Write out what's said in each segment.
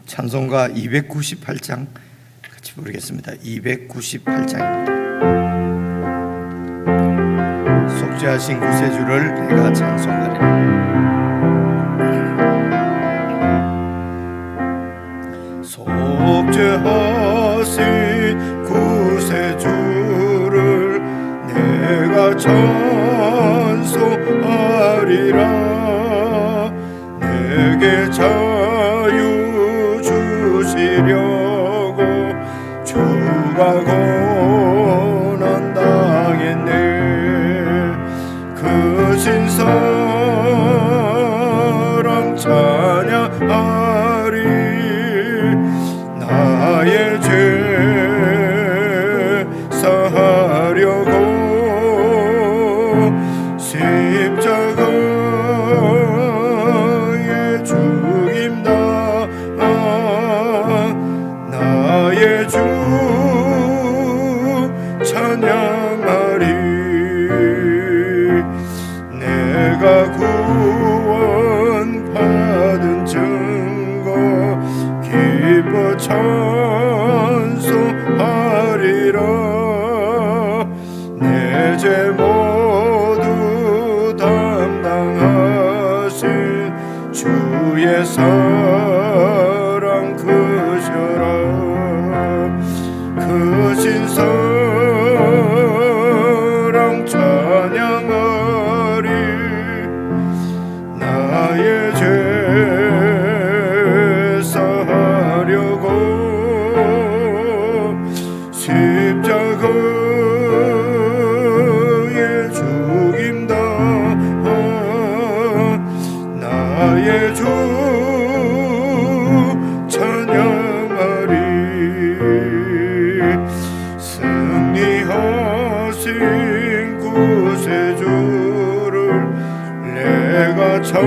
찬송가 298장 같이 부르겠습니다. 298장입니다. 속죄하신 구세주를 내가 찬송하리라. 속죄하신 구세주를 내가 찬송하리라. 내게 자유 주시려고 주가 고난 당했네. 그 신사랑 찬양하리. 나의 죄 사하려고 십자가에 죽임 당한 나의 주 찬양하리. 내가 구원 받은 증거 기뻐 찬송하리라. 내 죄 모두 담당하신 주의 사랑 크셔라. 크신 사랑 찬양하리. 나의 죄 사하려고 십자가에 죽임 당한 나의 주 찬양하리. 승리하신 구세주를 내가 찬송하리라.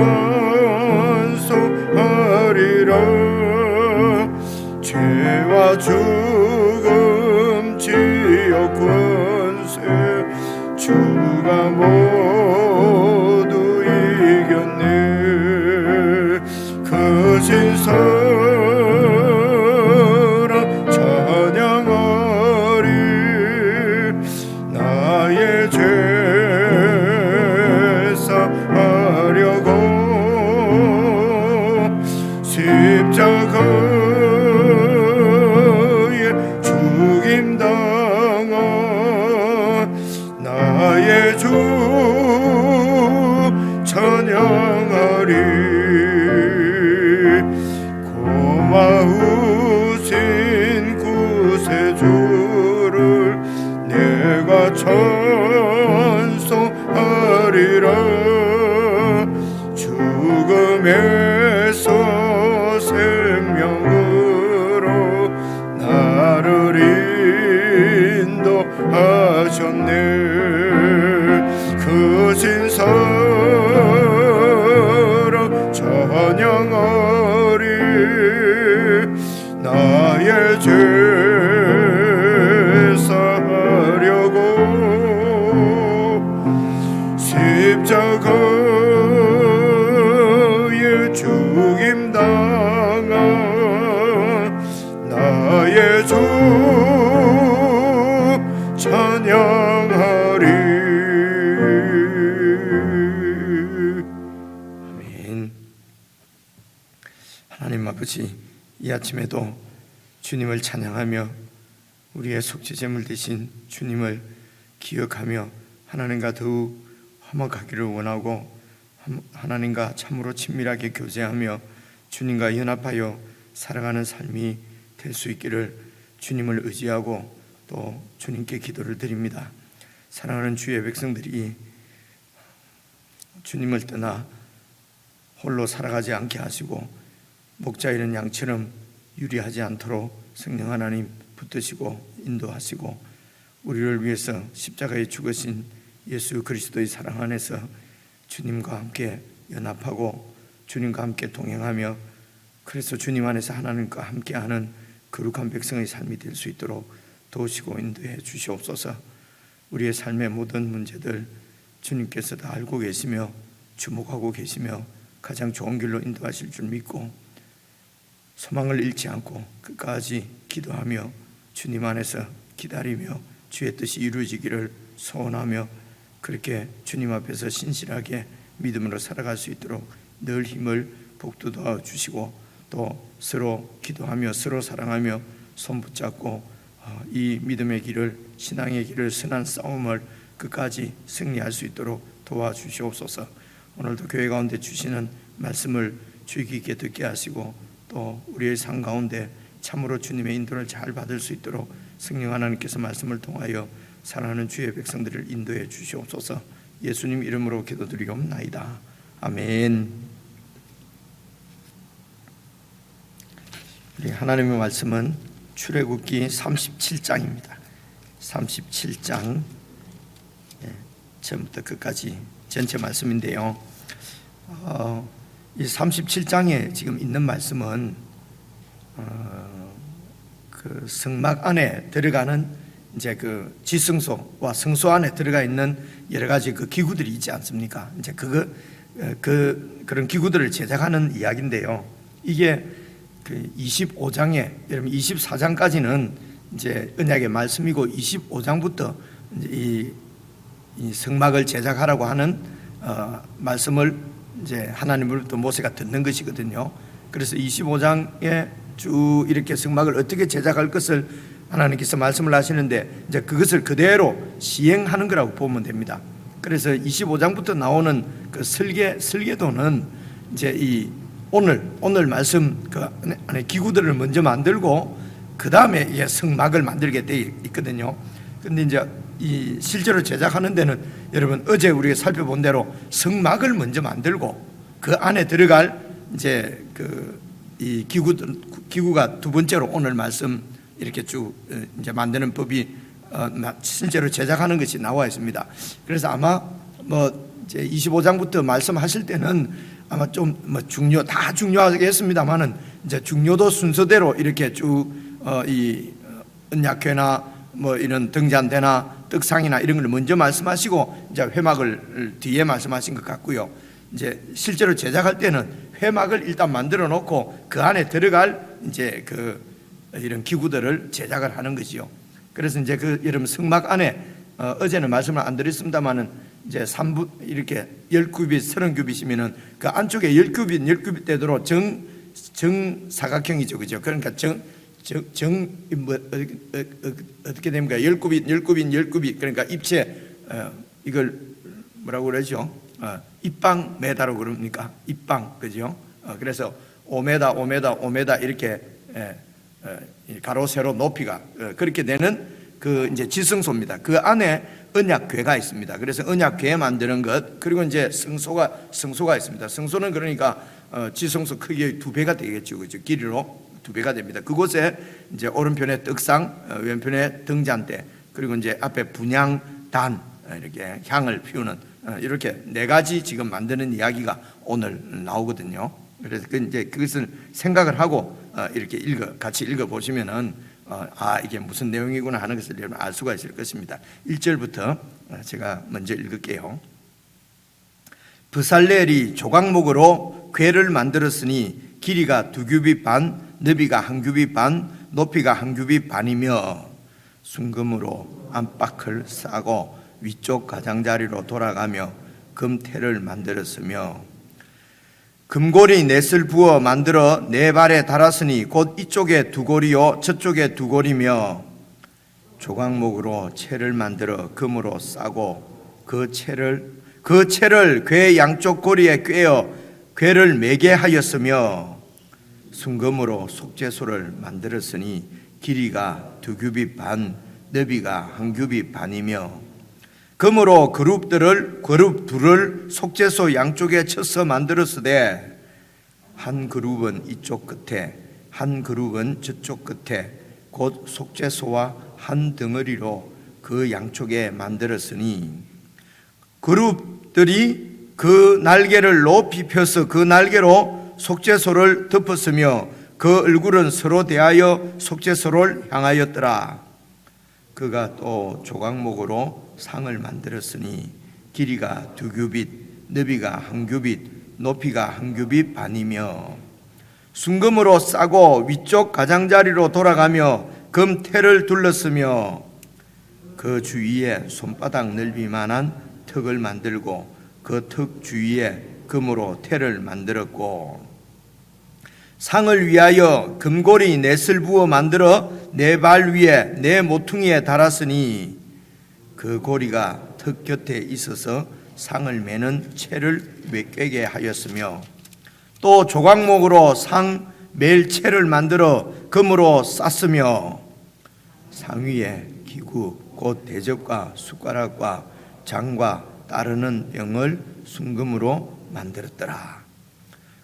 죄와 죽음 지옥 권세 주가 모두 이겼네. 크신 사랑 찬양하리. 나의 죄 사하려고 십자가에 죽임 당한 나의 주 찬양하리. 고마우신 구세주를 내가 찬송하리라. 죽음에서 생명으로 나를 인도하셨네. 크신 사랑 찬양하리. 나의 죄 사하려고 십자가에 죽임 당한 나의 주 찬양하리. 아멘. 하나님 아버지, 이 아침에도 주님을 찬양하며 우리의 속죄제물 되신 주님을 기억하며 하나님과 더욱 화목하기를 원하고 하나님과 참으로 친밀하게 교제하며 주님과 연합하여 살아가는 삶이 될 수 있기를 주님을 의지하고 또 주님께 기도를 드립니다. 사랑하는 주의 백성들이 주님을 떠나 홀로 살아가지 않게 하시고 목자 잃은 양처럼 유리하지 않도록 성령 하나님 붙드시고 인도하시고 우리를 위해서 십자가에 죽으신 예수 그리스도의 사랑 안에서 주님과 함께 연합하고 주님과 함께 동행하며 그래서 주님 안에서 하나님과 함께하는 거룩한 백성의 삶이 될 수 있도록 도우시고 인도해 주시옵소서. 우리의 삶의 모든 문제들 주님께서 다 알고 계시며 주목하고 계시며 가장 좋은 길로 인도하실 줄 믿고 소망을 잃지 않고 끝까지 기도하며 주님 안에서 기다리며 주의 뜻이 이루어지기를 소원하며 그렇게 주님 앞에서 신실하게 믿음으로 살아갈 수 있도록 늘 힘을 북돋아 주시고 또 서로 기도하며 서로 사랑하며 손 붙잡고 이 믿음의 길을, 신앙의 길을, 선한 싸움을 끝까지 승리할 수 있도록 도와주시옵소서. 오늘도 교회 가운데 주시는 말씀을 주의 깊게 듣게 하시고 또 우리의 삶 가운데 참으로 주님의 인도를 잘 받을 수 있도록 성령 하나님께서 말씀을 통하여 사랑하는 주의 백성들을 인도해 주시옵소서. 예수님 이름으로 기도드리옵나이다. 아멘. 우리 하나님의 말씀은 출애굽기 37장입니다. 37장 처음부터 끝까지 전체 말씀인데요. 이 37장에 지금 있는 말씀은 그 성막 안에 들어가는 이제 그 지성소와 성소 안에 들어가 있는 여러 가지 그 기구들이 있지 않습니까? 이제 그런 기구들을 제작하는 이야기인데요. 이게 그 25장에 여러분 24장까지는 이제 언약의 말씀이고 25장부터 이제 이 성막을 제작하라고 하는 말씀을 이제 하나님으로부터 모세가 듣는 것이거든요. 그래서 25장에 쭉 이렇게 성막을 어떻게 제작할 것을 하나님께서 말씀을 하시는데 이제 그것을 그대로 시행하는 거라고 보면 됩니다. 그래서 25장부터 나오는 그 설계도는 이제 이 오늘 말씀 그 안에 기구들을 먼저 만들고 그 다음에 이게 성막을 만들게 돼 있거든요. 근데 이제 이 실제로 제작하는 데는 여러분 어제 우리가 살펴본 대로 성막을 먼저 만들고 그 안에 들어갈 이제 그 이 기구가 두 번째로 오늘 말씀 이렇게 쭉 이제 만드는 법이 실제로 제작하는 것이 나와 있습니다. 그래서 아마 뭐 이제 25장부터 말씀하실 때는 아마 좀 뭐 다 중요하겠습니다만은 이제 중요도 순서대로 이렇게 쭉 이 언약궤나 뭐 이런 등잔대나 떡상이나 이런 걸 먼저 말씀하시고 이제 회막을 뒤에 말씀하신 것 같고요. 이제 실제로 제작할 때는 회막을 일단 만들어 놓고 그 안에 들어갈 이제 그 이런 기구들을 제작을 하는 것이요. 그래서 이제 그 여러분 성막 안에 어제는 말씀을 안 드렸습니다만은 이제 3부 이렇게 10규빗 30규빗이면은 그 안쪽에 10규빗 되도록 정사각형이죠, 그죠? 그러니까 어떻게 됩니까? 10규빗 그러니까 입체 이걸 뭐라고 그러죠? 입방 메다로 그럽니까? 입방, 그죠? 그래서 5m 이렇게 가로 세로 높이가 그렇게 되는 그 이제 지성소입니다. 그 안에 언약궤가 있습니다. 그래서 언약궤 만드는 것, 그리고 이제 성소가 있습니다. 성소는 그러니까 지성소 크기의 2배가 되겠죠, 그죠? 길이로 2배가 됩니다. 그곳에 이제 오른편에 떡상, 왼편에 등잔대, 그리고 이제 앞에 분향단 이렇게 향을 피우는 이렇게 4가지 지금 만드는 이야기가 오늘 나오거든요. 그래서 이제 그것을 생각을 하고 이렇게 같이 읽어 보시면은 이게 무슨 내용이구나 하는 것을 여러분 알 수가 있을 것입니다. 1절부터 제가 먼저 읽을게요. 브살렐이 조각목으로 궤를 만들었으니 길이가 2규빗 반, 너비가 1규빗 반, 높이가 1규빗 반이며 순금으로 안팎을 싸고 위쪽 가장자리로 돌아가며 금태를 만들었으며 금고리 넷을 부어 만들어 4발에 달았으니 곧 이쪽에 2고리요 저쪽에 2고리며 조각목으로 채를 만들어 금으로 싸고 그 채를 궤 양쪽 고리에 꿰어 궤를 매게 하였으며 순금으로 속죄소를 만들었으니 길이가 2규빗 반, 너비가 1규빗 반이며 금으로 그룹 둘을 속죄소 양쪽에 쳐서 만들었으되 한 그룹은 이쪽 끝에 한 그룹은 저쪽 끝에 곧 속죄소와 한 덩어리로 그 양쪽에 만들었으니 그룹들이 그 날개를 높이 펴서 그 날개로 속죄소를 덮었으며 그 얼굴은 서로 대하여 속죄소를 향하였더라. 그가 또 조각목으로 상을 만들었으니 길이가 2규빗, 너비가 1규빗, 높이가 1규빗 반이며 순금으로 싸고 위쪽 가장자리로 돌아가며 금테를 둘렀으며 그 주위에 손바닥 넓이만한 턱을 만들고 그 턱 주위에 금으로 테를 만들었고 상을 위하여 금고리 넷을 부어 만들어 내 발 위에 내 모퉁이에 달았으니 그 고리가 턱 곁에 있어서 상을 매는 채를 꿰게 하였으며 또 조각목으로 상 맬 채를 만들어 금으로 쌌으며 상 위에 기구 곧 대접과 숟가락과 장과 따르는 병을 순금으로 만들었더라.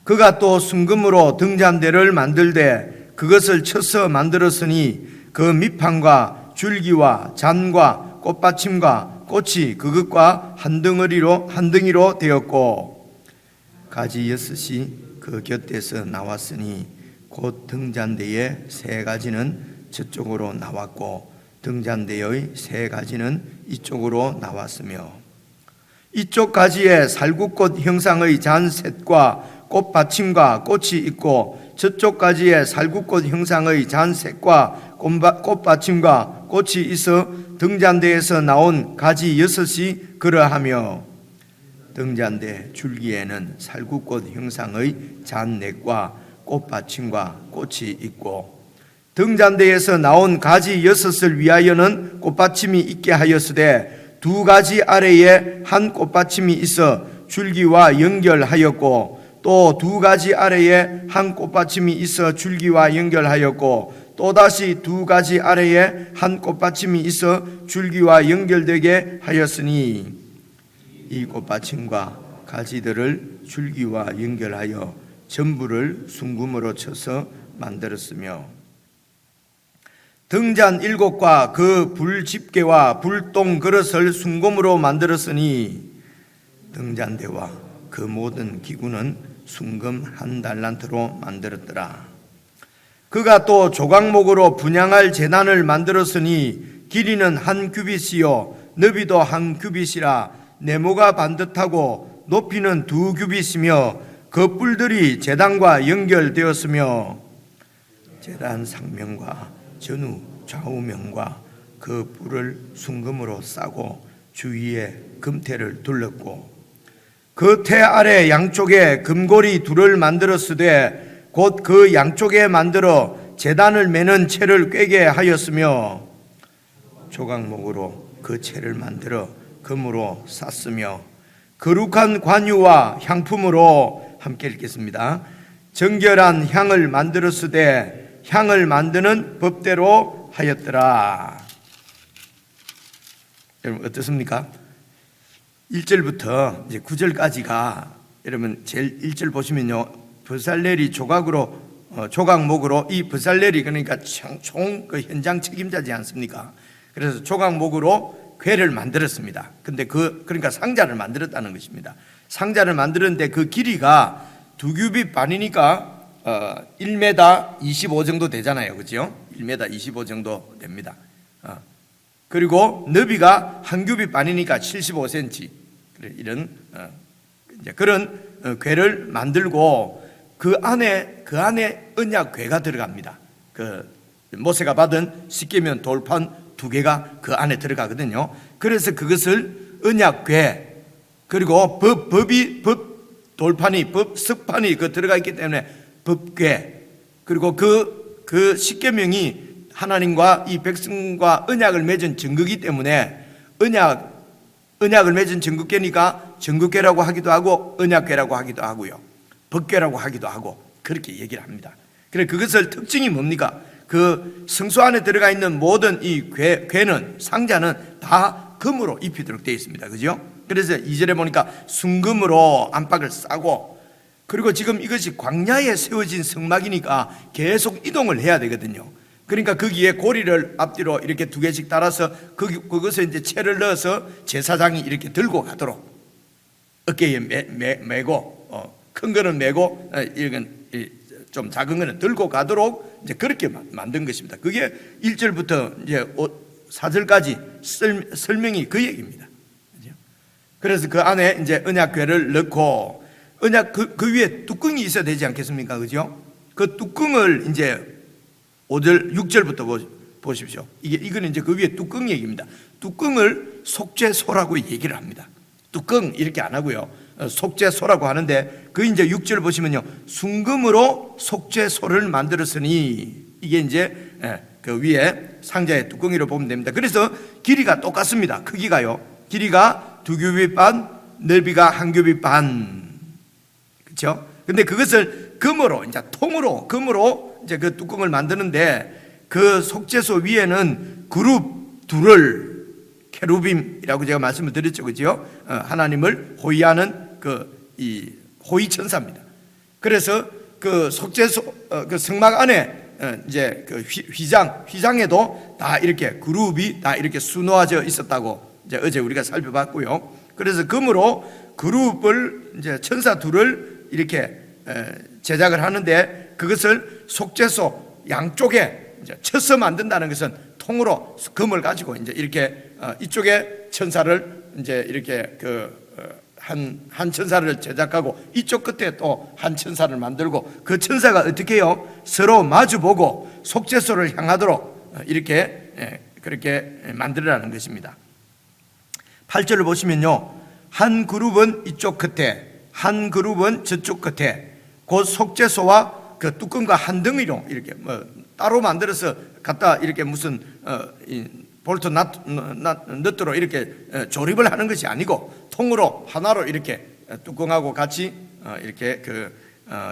그가 또 순금으로 등잔대를 만들되 그것을 쳐서 만들었으니 그 밑판과 줄기와 잔과 꽃받침과 꽃이 그것과 한 덩이로 되었고 가지 6이 그 곁에서 나왔으니 곧 등잔대의 3가지는 저쪽으로 나왔고 등잔대의 3가지는 이쪽으로 나왔으며 이쪽 가지에 살구꽃 형상의 잔셋과 꽃받침과 꽃이 있고 저쪽 가지에 살구꽃 형상의 잔셋과 꽃받침과 꽃이 있어 등잔대에서 나온 가지 6이 그러하며 등잔대 줄기에는 살구꽃 형상의 잔넷과 꽃받침과 꽃이 있고 등잔대에서 나온 가지 6을 위하여는 꽃받침이 있게 하였으되 2가지 아래에 한 꽃받침이 있어 줄기와 연결하였고 또 2가지 아래에 한 꽃받침이 있어 줄기와 연결하였고 또다시 2가지 아래에 한 꽃받침이 있어 줄기와 연결되게 하였으니 이 꽃받침과 가지들을 줄기와 연결하여 전부를 순금으로 쳐서 만들었으며 등잔 7과 그 불집게와 불똥 그릇을 순금으로 만들었으니 등잔대와 그 모든 기구는 순금 1달란트로 만들었더라. 그가 또 조각목으로 분향할 제단을 만들었으니 길이는 1규빗이요 너비도 1규빗이라 네모가 반듯하고 높이는 2규빗이며 그 뿔들이 제단과 연결되었으며 제단 상면과 전후 좌우면과 그 뿔을 순금으로 싸고 주위에 금테를 둘렀고 그 테 아래 양쪽에 금고리 2를 만들었으되 곧 그 양쪽에 만들어 제단을 매는 채를 꿰게 하였으며 조각목으로 그 채를 만들어 금으로 쌌으며 거룩한 관유와 향품으로 함께 읽겠습니다. 정결한 향을 만들었으되 향을 만드는 법대로 하였더라. 여러분 어떻습니까? 1절부터 이제 9절까지가 여러분 제일 1절 보시면요 버살렐이 조각목으로 이 버살렐이 그러니까 총 그 현장 책임자지 않습니까? 그래서 조각목으로 궤를 만들었습니다. 근데 그러니까 상자를 만들었다는 것입니다. 상자를 만들었는데 그 길이가 2규빗 반이니까 1m 25 정도 되잖아요. 그죠? 1m 25 정도 됩니다. 그리고 너비가 1규빗 반이니까 75cm. 이런 이제 그런 궤를 만들고 그 안에 언약 궤가 들어갑니다. 그 모세가 받은 십계명 돌판 2개가 그 안에 들어가거든요. 그래서 그것을 언약 궤 그리고 법 돌판이 석판이 그 들어가 있기 때문에 법궤 그리고 그 십계명이 하나님과 이 백성과 언약을 맺은 증거이기 때문에 언약을 맺은 증거궤니까 증거궤라고 하기도 하고 언약궤라고 하기도 하고요. 법궤라고 하기도 하고 그렇게 얘기를 합니다. 그래 그것을 특징이 뭡니까? 그 성소 안에 들어가 있는 모든 이 궤는 상자는 다 금으로 입히도록 되어 있습니다. 그죠? 그래서 2절에 보니까 순금으로 안팎을 싸고 그리고 지금 이것이 광야에 세워진 성막이니까 계속 이동을 해야 되거든요. 그러니까 거기에 고리를 앞뒤로 이렇게 2개씩 달아서 그것에 이제 채를 넣어서 제사장이 이렇게 들고 가도록 어깨에 메고 큰 거는 메고 이건 좀 작은 거는 들고 가도록 이제 그렇게 만든 것입니다. 그게 1절부터 이제 4절까지 설명이 그 얘기입니다. 그래서 그 안에 이제 언약궤를 넣고 언약 그 위에 뚜껑이 있어야 되지 않겠습니까? 그죠? 그 뚜껑을 이제 5절, 6절부터 보십시오. 이거는 이제 그 위에 뚜껑 얘기입니다. 뚜껑을 속죄소라고 얘기를 합니다. 뚜껑 이렇게 안 하고요. 속죄소라고 하는데 그 이제 6절 보시면요. 순금으로 속죄소를 만들었으니 이게 이제 그 위에 상자의 뚜껑이로 보면 됩니다. 그래서 길이가 똑같습니다. 크기가요. 길이가 2규빗 반, 넓이가 1규빗 반. 그렇죠? 근데 그것을 금으로 이제 통으로 금으로 이제 그 뚜껑을 만드는데 그 속죄소 위에는 그룹 둘을 케루빔이라고 제가 말씀을 드렸죠, 그죠? 하나님을 호위하는 이 호위 천사입니다. 그래서 그 속죄소 그 성막 안에 이제 그 휘장에도 다 이렇게 그룹이 다 이렇게 수놓아져 있었다고 이제 어제 우리가 살펴봤고요. 그래서 금으로 그룹을 이제 천사 둘을 이렇게 제작을 하는데 그것을 속죄소 양쪽에 이제 쳐서 만든다는 것은 통으로 금을 가지고 이제 이렇게 이쪽에 천사를 이제 이렇게 한 천사를 제작하고 이쪽 끝에 또 한 천사를 만들고 그 천사가 어떻게 해요? 서로 마주보고 속죄소를 향하도록 이렇게 그렇게 만들어라는 것입니다. 8절을 보시면요, 한 그룹은 이쪽 끝에 한 그룹은 저쪽 끝에 그 속죄소와 그 뚜껑과 한 덩이로 이렇게 따로 만들어서 갖다 이렇게 무슨 볼트 너트로 이렇게 조립을 하는 것이 아니고 통으로 하나로 이렇게 뚜껑하고 같이 이렇게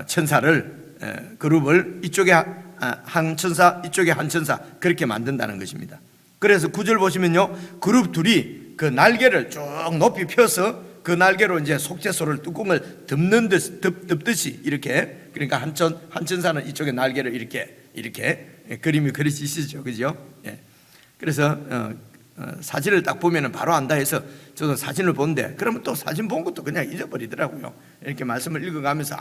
천사를 그룹을 이쪽에 한 천사 이쪽에 한 천사 그렇게 만든다는 것입니다. 그래서 9절 보시면요, 그룹 둘이 그 날개를 쭉 높이 펴서 그 날개로 이제 속죄소를 뚜껑을 덮듯이 이렇게, 그러니까 한 천사는 이쪽에 날개를 이렇게 그림이 그려지시죠, 그죠? 예. 그래서 사진을 딱 보면은 바로 안다 해서 저도 사진을 보는데 그러면 또 사진 본 것도 그냥 잊어버리더라고요. 이렇게 말씀을 읽어가면서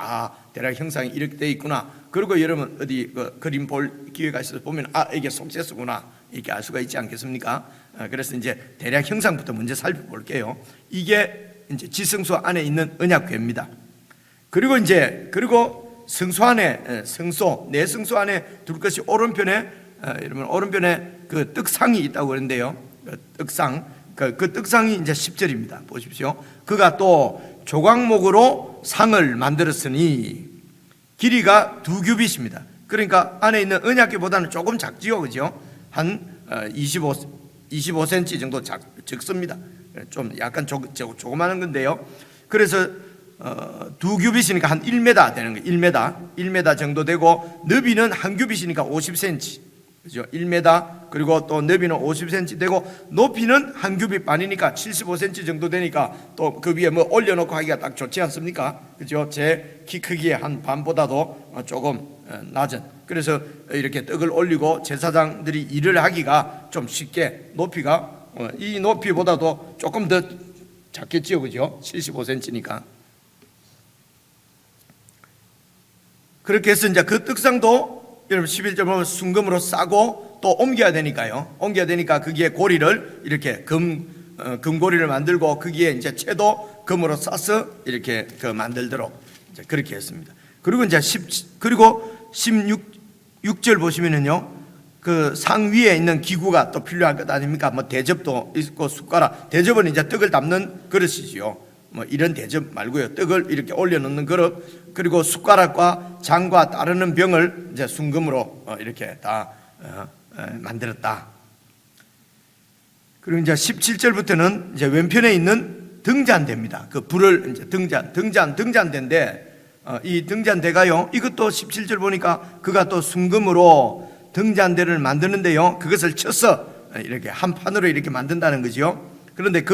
대략 형상이 이렇게 돼 있구나. 그리고 여러분 어디 그림 볼 기회가 있어서 보면 이게 속죄소구나 이렇게 알 수가 있지 않겠습니까? 그래서 이제 대략 형상부터 먼저 살펴볼게요. 이게 이제 지성소 안에 있는 언약궤입니다. 그리고 성소 안에 내 성소 안에 둘 것이 오른편에 여러분 오른편에 그 떡상이 있다고 그러는데요. 떡상 그 떡상이 이제 10절입니다. 보십시오. 그가 또 조각목으로 상을 만들었으니 길이가 2규빗입니다. 그러니까 안에 있는 언약궤보다는 조금 작지요, 그죠? 한 25cm 정도 적습니다. 좀 약간 조그마한 건데요. 그래서 2규빗이니까 한 1m 되는 거예요. 1m 정도 되고 너비는 한 규빗이니까 50cm. 그죠? 1m 그리고 또 너비는 50cm 되고 높이는 한 규빗 반이니까 75cm 정도 되니까 또 그 위에 올려놓고 하기가 딱 좋지 않습니까? 그죠? 제 키 크기의 한 반보다도 조금 낮은. 그래서 이렇게 떡을 올리고 제사장들이 일을 하기가 좀 쉽게 높이가 이 높이보다도 조금 더 작겠지요, 그죠? 75cm니까. 그렇게 해서 이제 그 떡상도 여러분 11절 보면 순금으로 싸고 또 옮겨야 되니까요. 옮겨야 되니까 거기에 고리를 이렇게 금고리를 만들고 거기에 이제 채도 금으로 싸서 이렇게 만들도록 이제 그렇게 했습니다. 그리고 이제 16절 보시면은요, 그 상 위에 있는 기구가 또 필요할 것 아닙니까? 대접도 있고 숟가락. 대접은 이제 떡을 담는 그릇이지요. 이런 대접 말고요. 떡을 이렇게 올려놓는 그릇, 그리고 숟가락과 장과 따르는 병을 이제 순금으로 이렇게 다 만들었다. 그리고 이제 17절부터는 이제 왼편에 있는 등잔대입니다. 그 불을 이제 등잔대인데 이 등잔대가요. 이것도 17절 보니까 그가 또 순금으로 등잔대를 만드는데요. 그것을 쳐서 이렇게 한 판으로 이렇게 만든다는 거죠. 그런데 그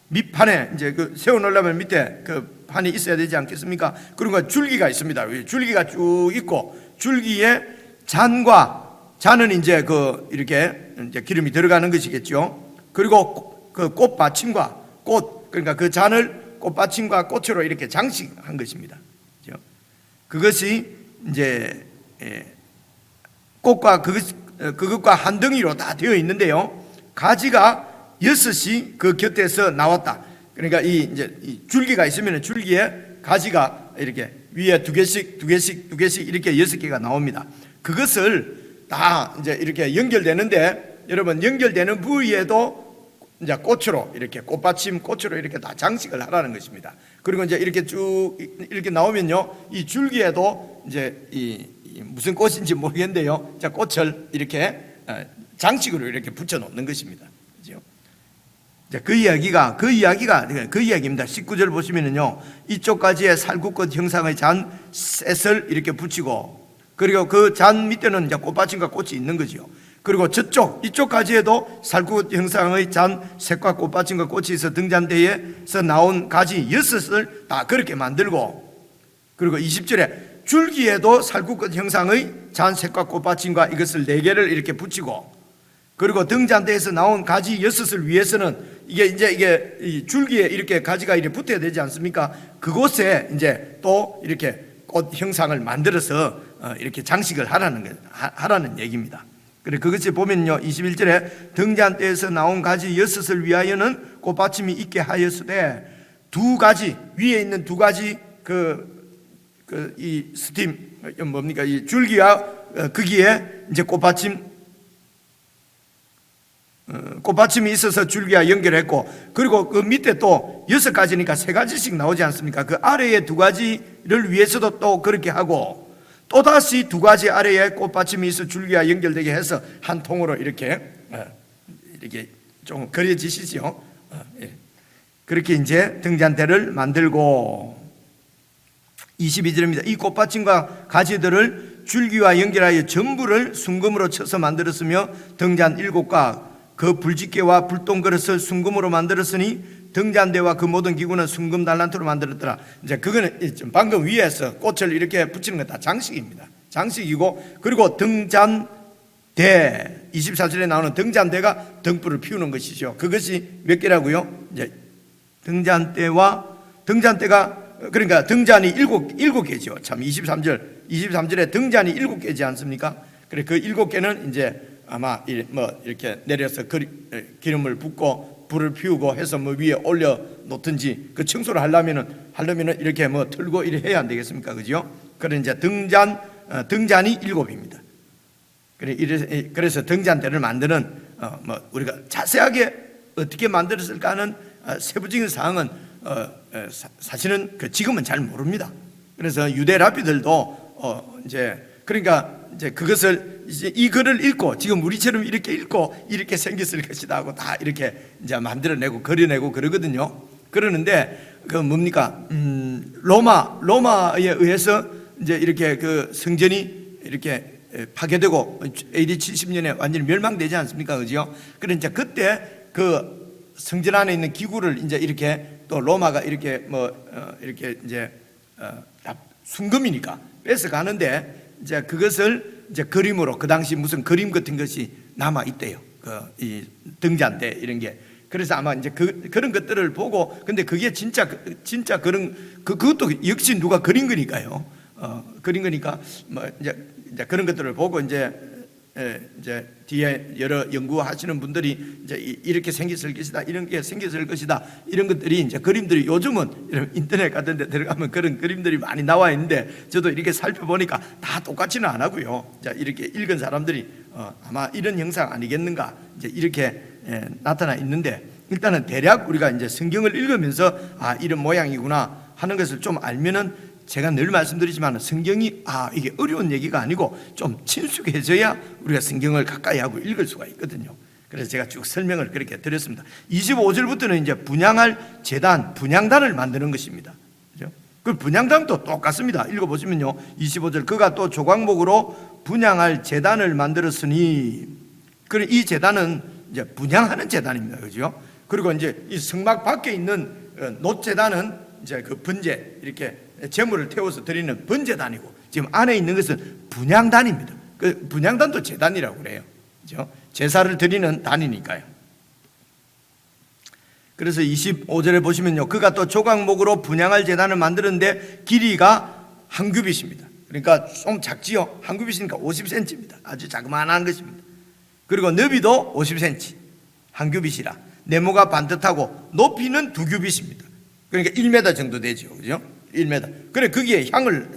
밑판에 이제 세워놓으려면 밑에 그 판이 있어야 되지 않겠습니까? 그리고 줄기가 있습니다. 줄기가 쭉 있고 줄기에 잔은 이제 이렇게 이제 기름이 들어가는 것이겠죠. 그리고 그 꽃받침과 그러니까 그 잔을 꽃받침과 꽃으로 이렇게 장식한 것입니다. 그것이 이제 꽃과 그것과 한 덩이로 다 되어 있는데요. 가지가 6이 그 곁에서 나왔다. 그러니까 이 줄기가 있으면 줄기에 가지가 이렇게 위에 두 개씩 이렇게 6개가 나옵니다. 그것을 다 이제 이렇게 연결되는데, 여러분 연결되는 부위에도 이제 꽃으로 이렇게 꽃받침 꽃으로 이렇게 다 장식을 하라는 것입니다. 그리고 이제 이렇게 쭉 이렇게 나오면요, 이 줄기에도 이제 이 무슨 꽃인지 모르겠는데요, 자 꽃을 이렇게 장식으로 이렇게 붙여 놓는 것입니다. 그죠? 자, 그 이야기입니다. 19절 보시면은요, 이쪽까지의 살구꽃 형상의 잔 셋을 이렇게 붙이고, 그리고 그 잔 밑에는 이제 꽃받침과 꽃이 있는 거죠. 그리고 이쪽까지에도 살구꽃 형상의 잔 색과 꽃받침과 꽃이 있어 등잔대에서 나온 가지 6을 다 그렇게 만들고, 그리고 20절에 줄기에도 살구꽃 형상의 잔 색과 꽃받침과 이것을 4개를 이렇게 붙이고, 그리고 등잔대에서 나온 가지 6을 위해서는 이게 이 줄기에 이렇게 가지가 이렇게 붙어야 되지 않습니까? 그곳에 이제 또 이렇게 꽃 형상을 만들어서 이렇게 장식을 하라는 얘기입니다. 그래, 그것이 보면요, 21절에 등잔대에서 나온 가지 6을 위하여는 꽃받침이 있게 하였으되, 2가지 위에 있는 2가지 이 스팀 뭡니까, 이 줄기와 거기에 이제 꽃받침이 있어서 줄기와 연결했고, 그리고 그 밑에 또 6가지니까 3가지씩 나오지 않습니까? 그 아래에 2가지를 위해서도 또 그렇게 하고, 또다시 2가지 아래에 꽃받침이 있어 줄기와 연결되게 해서 한 통으로 이렇게 좀 그려지시죠? 그렇게 이제 등잔대를 만들고, 22절입니다. 이 꽃받침과 가지들을 줄기와 연결하여 전부를 순금으로 쳐서 만들었으며, 등잔 7과 그 불집게와 불똥그릇을 순금으로 만들었으니 등잔대와 그 모든 기구는 순금 달란트로 만들었더라. 이제 그거는 방금 위에서 꽃을 이렇게 붙이는 건 다 장식입니다. 장식이고, 그리고 등잔대 24절에 나오는 등잔대가 등불을 피우는 것이죠. 그것이 몇 개라고요? 이제 등잔대가 그러니까 등잔이 7개죠. 참 23절에 등잔이 7개지 않습니까? 그래, 그 7개는 이제 아마 이렇게 내려서 기름을 붓고 불을 피우고 해서 위에 올려 놓든지, 그 청소를 하려면은 이렇게 틀고 이렇게 해야 안 되겠습니까? 그죠? 그래, 이제 등잔이 7입니다. 그래서 등잔대를 만드는 우리가 자세하게 어떻게 만들었을까 하는 세부적인 사항은 사실은 지금은 잘 모릅니다. 그래서 유대 랍비들도 그러니까 그것을 이 글을 읽고, 지금 우리처럼 이렇게 읽고 이렇게 생겼을 것이다 하고 다 이렇게 이제 만들어내고 그려내고 그러거든요. 그러는데 그 뭡니까? 로마에 의해서 이제 이렇게 그 성전이 이렇게 파괴되고 AD 70년에 완전히 멸망되지 않습니까? 그죠? 그러니까 그때 그 성전 안에 있는 기구를 이제 이렇게 또 로마가 이렇게 이렇게 이제 순금이니까 뺏어 가는데, 이제 그것을 이제 그림으로, 그 당시 무슨 그림 같은 것이 남아 있대요. 이 등잔대 이런 게. 그래서 아마 이제 그런 것들을 보고, 근데 그게 진짜 그것도 역시 누가 그린 거니까요. 그린 거니까 이제 그런 것들을 보고 이제 뒤에 여러 연구하시는 분들이 이제 이렇게 생겼을 것이다, 이런 게 생겼을 것이다, 이런 것들이 이제 그림들이 요즘은 인터넷 같은 데 들어가면 그런 그림들이 많이 나와 있는데, 저도 이렇게 살펴보니까 다 똑같지는 않고요. 이렇게 읽은 사람들이 아마 이런 형상 아니겠는가 이제 이렇게 나타나 있는데, 일단은 대략 우리가 이제 성경을 읽으면서 이런 모양이구나 하는 것을 좀 알면은, 제가 늘 말씀드리지만 성경이 이게 어려운 얘기가 아니고 좀 친숙해져야 우리가 성경을 가까이 하고 읽을 수가 있거든요. 그래서 제가 쭉 설명을 그렇게 드렸습니다. 25절부터는 이제 분향할 제단, 분향단을 만드는 것입니다. 그죠? 그 분향단도 똑같습니다. 읽어보시면요, 25절, 그가 또 조각목으로 분향할 제단을 만들었으니, 그래 이 제단은 이제 분향하는 제단입니다. 그죠? 그리고 이제 이 성막 밖에 있는 놋제단은 이제 그 번제, 이렇게 제물을 태워서 드리는 번제단이고, 지금 안에 있는 것은 분향단입니다. 그 분향단도 제단이라고 그래요. 그렇죠? 제사를 드리는 단이니까요. 그래서 25절에 보시면요, 그가 또 조각목으로 분향할 제단을 만드는데 길이가 한 규빗입니다. 그러니까 좀 작지요. 한 규빗이니까 50cm입니다. 아주 자그마한 것입니다. 그리고 너비도 50cm, 한 규빗이라 네모가 반듯하고 높이는 2규빗입니다. 그러니까 1m 정도 되죠. 그죠? 1m. 그래 거기에 향을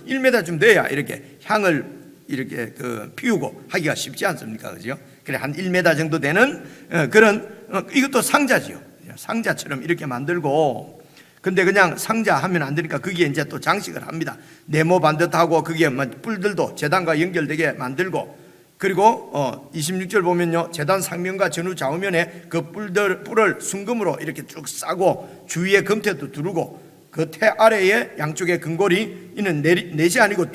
1m쯤 돼야 이렇게 향을 이렇게 피우고 하기가 쉽지 않습니까? 그죠? 그래 한 1m 정도 되는 그런 이것도 상자지요. 상자처럼 이렇게 만들고, 근데 그냥 상자 하면 안 되니까 거기에 이제 또 장식을 합니다. 네모 반듯하고 거기에 뿔들도 제단과 연결되게 만들고, 그리고 26절 보면요, 제단 상면과 전후 좌우면에 그 뿔을 순금으로 이렇게 쭉 싸고 주위에 금태도 두르고 그 태 아래에 양쪽에 금고리 이는 넷이 아니고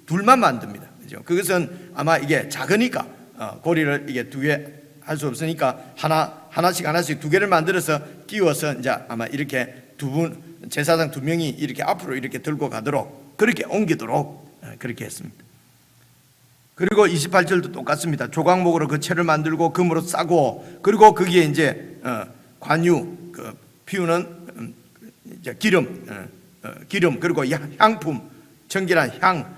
둘만 만듭니다. 그죠? 그것은 아마 이게 작으니까 고리를 이게 두 개 할 수 없으니까 하나씩 두 개를 만들어서 끼워서 이제 아마 이렇게 제사장 2명이 이렇게 앞으로 이렇게 들고 가도록 그렇게 옮기도록 그렇게 했습니다. 그리고 28절도 똑같습니다. 조각목으로 그 채를 만들고 금으로 싸고, 그리고 거기에 이제 관유 피우는 이제 기름 그리고 향품, 정결한 향,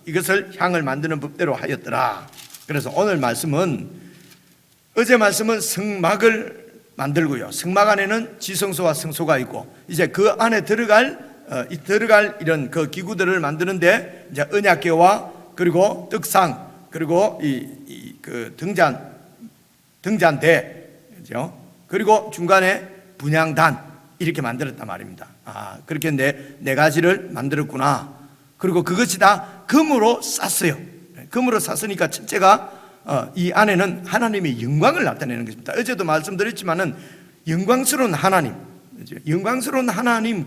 이것을 향을 만드는 법대로 하였더라. 그래서 오늘 말씀은, 어제 말씀은 성막을 만들고요, 성막 안에는 지성소와 성소가 있고 이제 그 안에 들어갈 이런 그 기구들을 만드는데 이제 언약궤와 그리고 떡상 그리고 그 등잔대, 그죠? 그리고 중간에 분향단 이렇게 만들었단 말입니다. 그렇게 네 가지를 만들었구나. 그리고 그것이 다 금으로 쌌어요. 금으로 쌌으니까 첫째가 이 안에는 하나님의 영광을 나타내는 것입니다. 어제도 말씀드렸지만은 영광스러운 하나님, 영광스러운 하나님,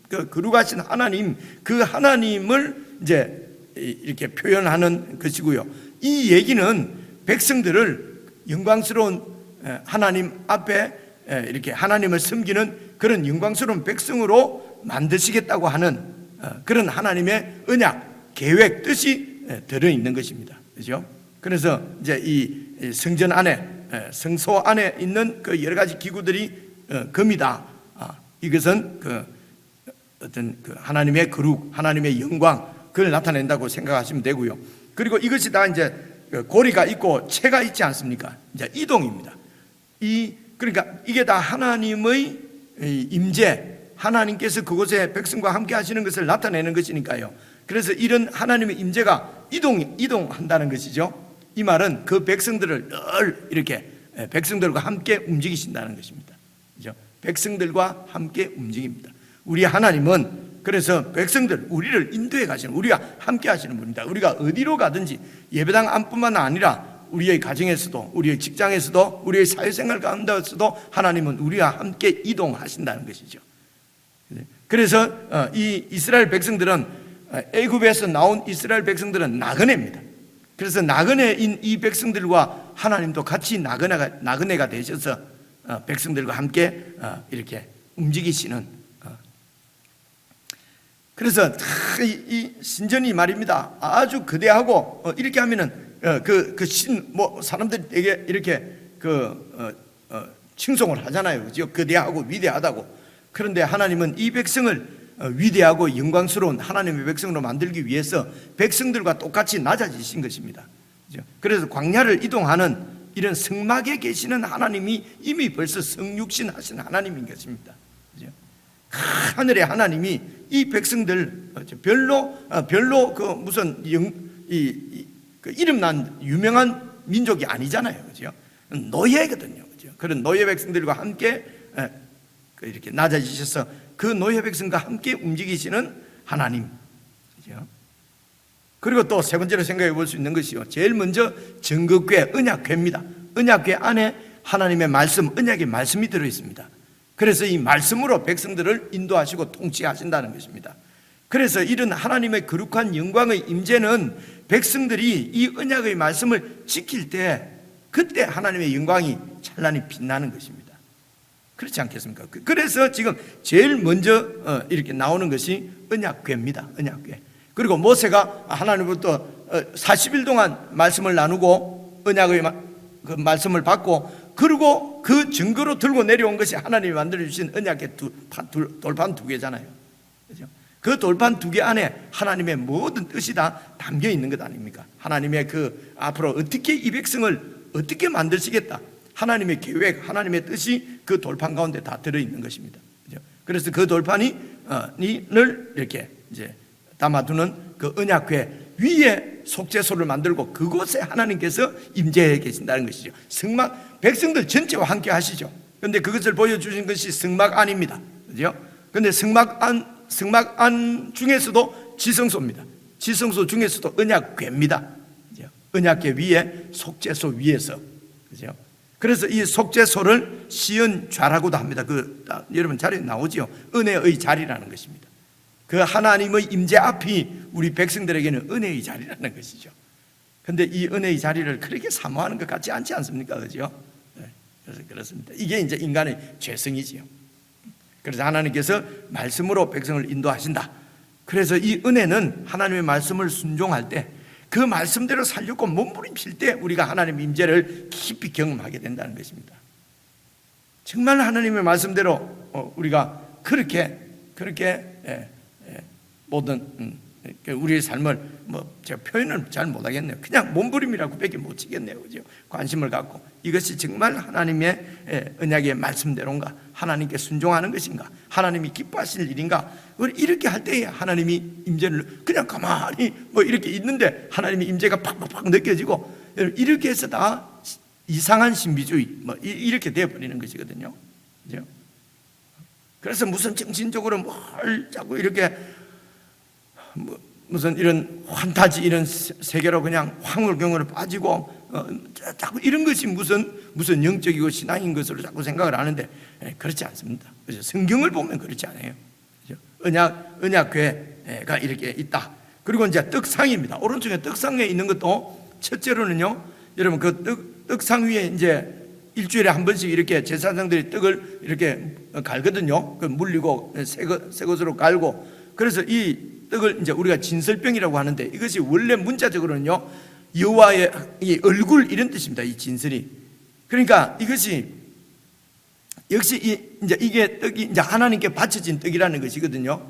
그 거룩하신 하나님, 그 하나님을 이제 이렇게 표현하는 것이고요. 이 얘기는 백성들을 영광스러운 하나님 앞에 이렇게 하나님을 섬기는 그런 영광스러운 백성으로 만드시겠다고 하는 그런 하나님의 언약, 계획, 뜻이 들어있는 것입니다. 그죠? 그래서 이제 이 성전 안에, 성소 안에 있는 그 여러 가지 기구들이 금이다. 이것은 어떤 하나님의 거룩, 하나님의 영광, 그걸 나타낸다고 생각하시면 되고요. 그리고 이것이 다 이제 고리가 있고 채가 있지 않습니까? 이제 이동입니다. 그러니까 이게 다 하나님의 임재, 하나님께서 그곳에 백성과 함께 하시는 것을 나타내는 것이니까요. 그래서 이런 하나님의 임재가 이동한다는 것이죠. 이 말은 그 백성들을 늘 이렇게 백성들과 함께 움직이신다는 것입니다. 그죠? 백성들과 함께 움직입니다. 우리 하나님은 그래서 백성들, 우리를 인도해 가시는, 우리와 함께 하시는 분입니다. 우리가 어디로 가든지 예배당 안뿐만 아니라 우리의 가정에서도, 우리의 직장에서도, 우리의 사회생활 가운데서도 하나님은 우리와 함께 이동하신다는 것이죠. 그래서 이 이스라엘 백성들은, 애굽에서 나온 이스라엘 백성들은 나그네입니다. 그래서 나그네인 이 백성들과 하나님도 같이 나그네가 되셔서 백성들과 함께 이렇게 움직이시는. 그래서 이 신전이 말입니다, 아주 거대하고 이렇게 하면은 사람들이 되게 이렇게 칭송을 하잖아요. 그죠? 거대하고 위대하다고. 그런데 하나님은 이 백성을 위대하고 영광스러운 하나님의 백성으로 만들기 위해서 백성들과 똑같이 낮아지신 것입니다. 그래서 광야를 이동하는 이런 성막에 계시는 하나님이 이미 벌써 성육신 하신 하나님인 것입니다. 하늘의 하나님이 이 백성들 별로 그 무슨 이름난 유명한 민족이 아니잖아요. 그죠? 노예거든요. 그죠? 그런 노예 백성들과 함께 이렇게 낮아지셔서 그 노예 백성과 함께 움직이시는 하나님. 그죠? 그리고 또 세 번째로 생각해 볼 수 있는 것이요, 제일 먼저 증거궤, 언약궤입니다. 언약궤 안에 하나님의 말씀, 언약의 말씀이 들어 있습니다. 그래서 이 말씀으로 백성들을 인도하시고 통치하신다는 것입니다. 그래서 이런 하나님의 거룩한 영광의 임재는 백성들이 이 언약의 말씀을 지킬 때, 그때 하나님의 영광이 찬란히 빛나는 것입니다. 그렇지 않겠습니까? 그래서 지금 제일 먼저 이렇게 나오는 것이 언약궤입니다. 언약궤. 그리고 모세가 하나님으로부터 40일 동안 말씀을 나누고 언약의 그 말씀을 받고, 그리고 그 증거로 들고 내려온 것이 하나님이 만들어주신 언약의 돌판 2개잖아요. 그죠? 그 돌판 2개 안에 하나님의 모든 뜻이 다 담겨 있는 것 아닙니까? 하나님의 앞으로 어떻게 이 백성을 어떻게 만드시겠다, 하나님의 계획, 하나님의 뜻이 그 돌판 가운데 다 들어있는 것입니다. 그죠? 그래서 그 돌판이 을 이렇게 이제 담아두는 그 언약궤 위에 속죄소를 만들고 그곳에 하나님께서 임재해 계신다는 것이죠. 성막 백성들 전체와 함께 하시죠. 그런데 그것을 보여주신 것이 성막 안입니다. 그죠? 그런데 성막 안 중에서도 지성소입니다. 지성소 중에서도 언약궤입니다. 그죠? 언약궤 위에 속죄소 위에서, 그죠? 그래서 이 속죄소를 시은 좌라고도 합니다. 여러분 자리에 나오지요. 은혜의 자리라는 것입니다. 그 하나님의 임재 앞이 우리 백성들에게는 은혜의 자리라는 것이죠. 그런데 이 은혜의 자리를 그렇게 사모하는 것 같지 않지 않습니까? 그죠? 네, 그래서 그렇습니다. 이게 이제 인간의 죄성이지요. 그래서 하나님께서 말씀으로 백성을 인도하신다. 그래서 이 은혜는 하나님의 말씀을 순종할 때, 그 말씀대로 살려고 몸부림칠 때 우리가 하나님의 임재를 깊이 경험하게 된다는 것입니다. 정말 하나님의 말씀대로 우리가 그렇게 모든 우리의 삶을 제가 표현을 잘 못하겠네요. 그냥 몸부림이라고 밖에 못 치겠네요. 그죠? 관심을 갖고 이것이 정말 하나님의 언약의 말씀대로인가, 하나님께 순종하는 것인가, 하나님이 기뻐하실 일인가, 이렇게 할 때에 하나님이 임재를 그냥 가만히 이렇게 있는데 하나님의 임재가 팍팍팍 느껴지고, 이렇게 해서 다 이상한 신비주의 이렇게 되어버리는 것이거든요. 그죠? 그래서 무슨 정신적으로 뭘 자꾸 이렇게 무슨 이런 환타지 이런 세계로 그냥 황홀경으로 빠지고 자꾸 이런 것이 무슨 영적이고 신앙인 것으로 자꾸 생각을 하는데 그렇지 않습니다. 그죠? 성경을 보면 그렇지 않아요. 그죠? 언약궤가 이렇게 있다. 그리고 이제 떡상입니다. 오른쪽에 떡상에 있는 것도 첫째로는요, 여러분 그 떡상 위에 이제 일주일에 한 번씩 이렇게 제사장들이 떡을 이렇게 갈거든요. 그 물리고 새 것으로 갈고, 그래서 이 떡을 이제 우리가 진설병이라고 하는데, 이것이 원래 문자적으로는요 여호와의 이 얼굴 이런 뜻입니다. 이 진설이. 그러니까 이것이 역시 이게 떡이 이제 하나님께 바쳐진 떡이라는 것이거든요.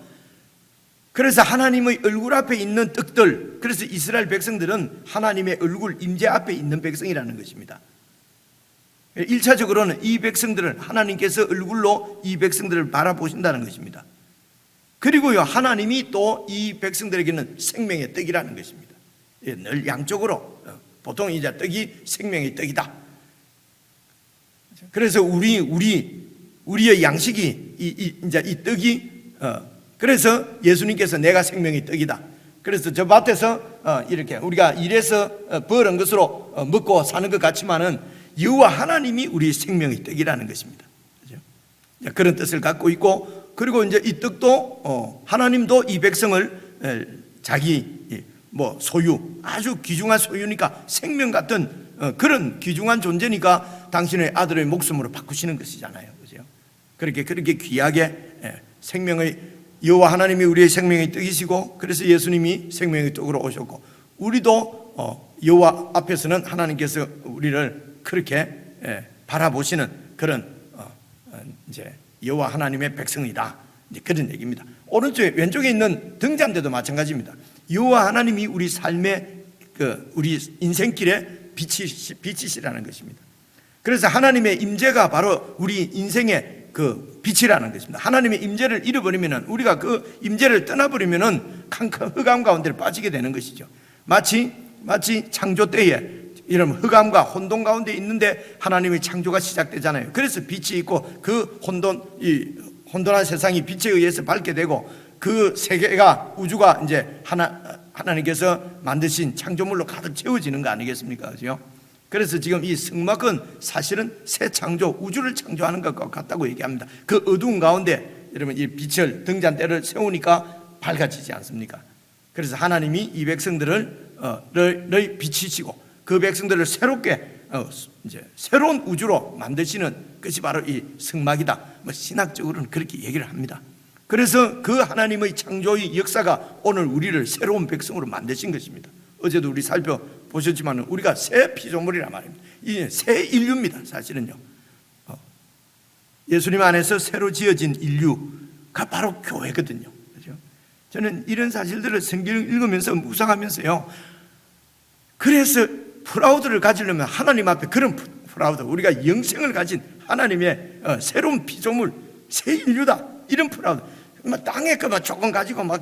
그래서 하나님의 얼굴 앞에 있는 떡들, 그래서 이스라엘 백성들은 하나님의 얼굴 임재 앞에 있는 백성이라는 것입니다. 1차적으로는 이 백성들은 하나님께서 얼굴로 이 백성들을 바라보신다는 것입니다. 그리고요, 하나님이 또 이 백성들에게는 생명의 떡이라는 것입니다. 늘 양쪽으로, 보통 이제 떡이 생명의 떡이다. 그래서 우리의 양식이 이제 이 떡이, 그래서 예수님께서 내가 생명의 떡이다. 그래서 저 밭에서 이렇게 우리가 일해서 벌은 것으로 먹고 사는 것 같지만은 여호와 하나님이 우리 생명의 떡이라는 것입니다. 그렇죠? 그런 뜻을 갖고 있고, 그리고 이제 이 떡도 하나님도 이 백성을 자기 소유, 아주 귀중한 소유니까, 생명 같은 그런 귀중한 존재니까 당신의 아들의 목숨으로 바꾸시는 것이잖아요. 그죠? 그렇게 귀하게 생명의 여호와 하나님이 우리의 생명의 떡이시고, 그래서 예수님이 생명의 떡으로 오셨고, 우리도 여호와 앞에서는 하나님께서 우리를 그렇게 바라보시는 그런 이제 여호와 하나님의 백성이다. 이제 그런 얘기입니다. 오른쪽에 왼쪽에 있는 등잔대도 마찬가지입니다. 여호와 하나님이 우리 삶의 우리 인생길에 빛이시라는 것입니다. 그래서 하나님의 임재가 바로 우리 인생의 그 빛이라는 것입니다. 하나님의 임재를 잃어버리면은, 우리가 그 임재를 떠나버리면은 흑암 가운데를 빠지게 되는 것이죠. 마치 창조 때에 이런 흑암과 혼돈 가운데 있는데 하나님의 창조가 시작되잖아요. 그래서 빛이 있고 그 혼돈한 세상이 빛에 의해서 밝게 되고, 그 세계가, 우주가 이제 하나님께서 만드신 창조물로 가득 채워지는 거 아니겠습니까? 그죠? 그래서 지금 이 성막은 사실은 새 창조, 우주를 창조하는 것과 같다고 얘기합니다. 그 어두운 가운데 여러분 이 빛을, 등잔대를 세우니까 밝아지지 않습니까? 그래서 하나님이 이 백성들을 빛이시고, 그 백성들을 새롭게 이제 새로운 우주로 만드시는 것이 바로 이 성막이다. 신학적으로는 그렇게 얘기를 합니다. 그래서 그 하나님의 창조의 역사가 오늘 우리를 새로운 백성으로 만드신 것입니다. 어제도 우리 살펴보셨지만 우리가 새 피조물이란 말입니다. 이 새 인류입니다. 사실은요, 예수님 안에서 새로 지어진 인류가 바로 교회거든요. 그렇죠? 저는 이런 사실들을 성경을 읽으면서 묵상하면서요, 그래서 프라우드를 가지려면 하나님 앞에 그런 프라우드, 우리가 영생을 가진 하나님의 새로운 피조물, 새 인류다, 이런 프라우드, 뭐 땅에 그만 조금 가지고 막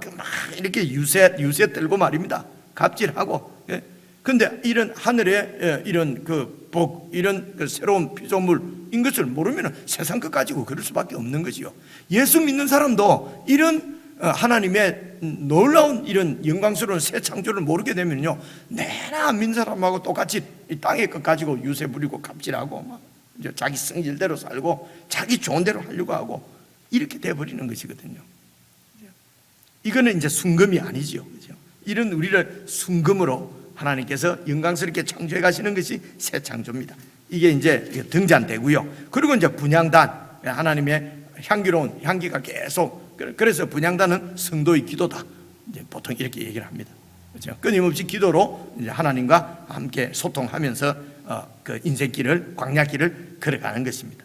이렇게 유세 떨고 말입니다. 갑질하고. 예. 근데 이런 하늘의 이런 그 복, 이런 그 새로운 피조물인 것을 모르면 세상 것 가지고 그럴 수밖에 없는 거지요. 예수 믿는 사람도 이런 하나님의 놀라운 이런 영광스러운 새 창조를 모르게 되면요, 내나 안 믿는 사람하고 똑같이 이 땅의 것 가지고 유세 부리고 갑질하고 막 이제 자기 성질대로 살고 자기 좋은 대로 하려고 하고 이렇게 돼버리는 것이거든요. 이거는 이제 순금이 아니지요, 그죠? 이런 우리를 순금으로 하나님께서 영광스럽게 창조해 가시는 것이 새 창조입니다. 이게 이제 등잔대고요. 그리고 이제 분향단, 하나님의 향기로운 향기가 계속, 그래서 분향단은 성도의 기도다. 이제 보통 이렇게 얘기를 합니다. 그렇죠? 끊임없이 기도로 이제 하나님과 함께 소통하면서 그 인생길을, 광야길을 걸어가는 것입니다.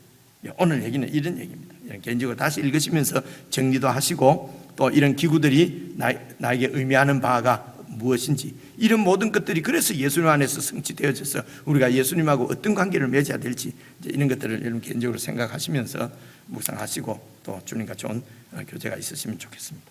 오늘 얘기는 이런 얘기입니다. 개인적으로 다시 읽으시면서 정리도 하시고, 또 이런 기구들이 나에게 의미하는 바가 무엇인지, 이런 모든 것들이 그래서 예수님 안에서 성취되어져서 우리가 예수님하고 어떤 관계를 맺어야 될지, 이제 이런 것들을 여러분 개인적으로 생각하시면서 묵상하시고 또 주님과 좋은 교제가 있으시면 좋겠습니다.